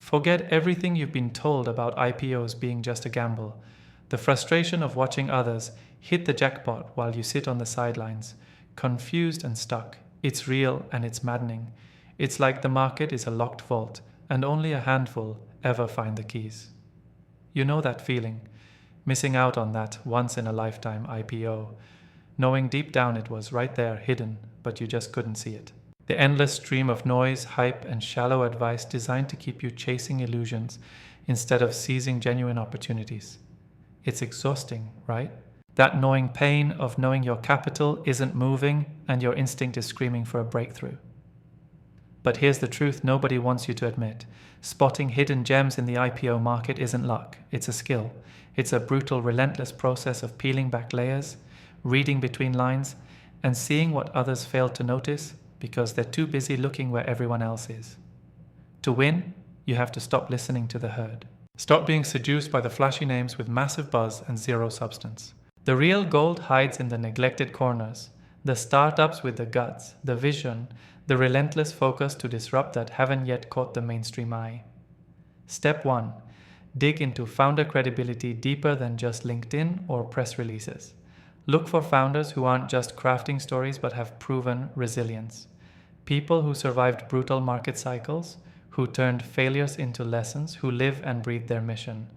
Forget everything you've been told about IPOs being just a gamble. The frustration of watching others hit the jackpot while you sit on the sidelines, confused and stuck. It's real and it's maddening. It's like the market is a locked vault and only a handful ever find the keys. You know that feeling, missing out on that once-in-a-lifetime IPO, knowing deep down it was right there hidden, but you just couldn't see it. The endless stream of noise, hype, and shallow advice designed to keep you chasing illusions instead of seizing genuine opportunities. It's exhausting, right? That gnawing pain of knowing your capital isn't moving and your instinct is screaming for a breakthrough. But here's the truth nobody wants you to admit. Spotting hidden gems in the IPO market isn't luck, it's a skill. It's a brutal, relentless process of peeling back layers, reading between lines, and seeing what others fail to notice because they're too busy looking where everyone else is. To win, you have to stop listening to the herd. Stop being seduced by the flashy names with massive buzz and zero substance. The real gold hides in the neglected corners, the startups with the guts, the vision, the relentless focus to disrupt that haven't yet caught the mainstream eye. Step 1. Dig into founder credibility deeper than just LinkedIn or press releases. Look for founders who aren't just crafting stories but have proven resilience. People who survived brutal market cycles, who turned failures into lessons, who live and breathe their mission.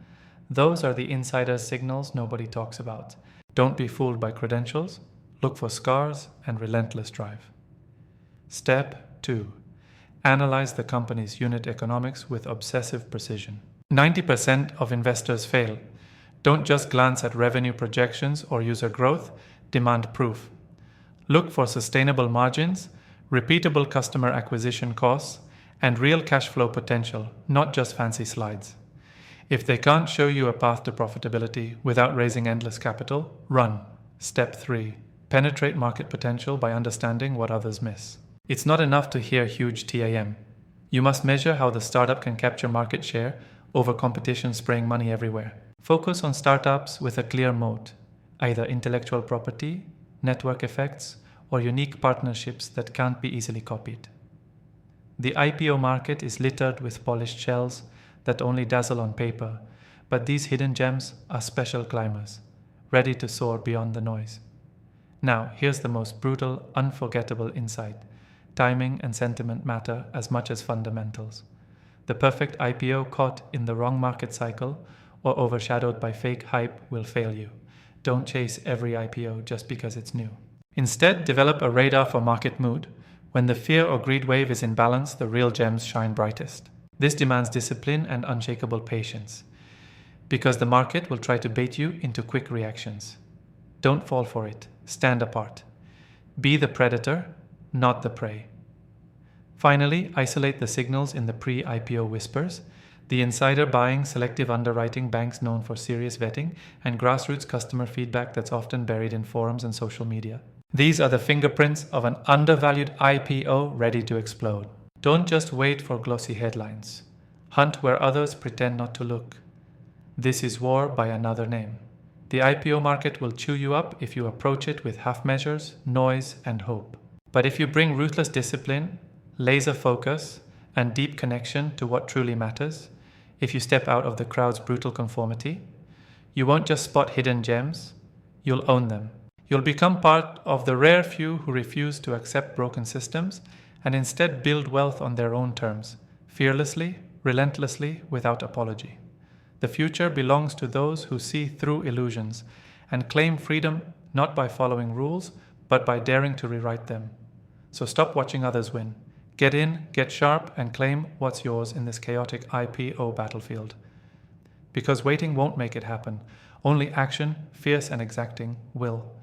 Those are the insider signals nobody talks about. Don't be fooled by credentials. Look for scars and relentless drive. Step 2. Analyze the company's unit economics with obsessive precision. 90% of investors fail. Don't just glance at revenue projections or user growth, demand proof. Look for sustainable margins, repeatable customer acquisition costs, and real cash flow potential, not just fancy slides. If they can't show you a path to profitability without raising endless capital, run. Step 3. Penetrate market potential by understanding what others miss. It's not enough to hear huge TAM. You must measure how the startup can capture market share over competition spraying money everywhere. Focus on startups with a clear moat, either intellectual property, network effects, or unique partnerships that can't be easily copied. The IPO market is littered with polished shells that only dazzle on paper, but these hidden gems are special climbers, ready to soar beyond the noise. Now, here's the most brutal, unforgettable insight. Timing and sentiment matter as much as fundamentals. The perfect IPO caught in the wrong market cycle or overshadowed by fake hype will fail you. Don't chase every IPO just because it's new. Instead, develop a radar for market mood. When the fear or greed wave is in balance, the real gems shine brightest. This demands discipline and unshakable patience, because the market will try to bait you into quick reactions. Don't fall for it. Stand apart. Be the predator, not the prey. Finally, isolate the signals in the pre-IPO whispers, the insider buying, selective underwriting, banks known for serious vetting, and grassroots customer feedback that's often buried in forums and social media. These are the fingerprints of an undervalued IPO ready to explode. Don't just wait for glossy headlines. Hunt where others pretend not to look. This is war by another name. The IPO market will chew you up if you approach it with half measures, noise, and hope. But if you bring ruthless discipline, laser focus, and deep connection to what truly matters, if you step out of the crowd's brutal conformity, you won't just spot hidden gems, you'll own them. You'll become part of the rare few who refuse to accept broken systems and instead build wealth on their own terms, fearlessly, relentlessly, without apology. The future belongs to those who see through illusions and claim freedom not by following rules, but by daring to rewrite them. So stop watching others win. Get in, get sharp, and claim what's yours in this chaotic IPO battlefield. Because waiting won't make it happen. Only action, fierce and exacting, will.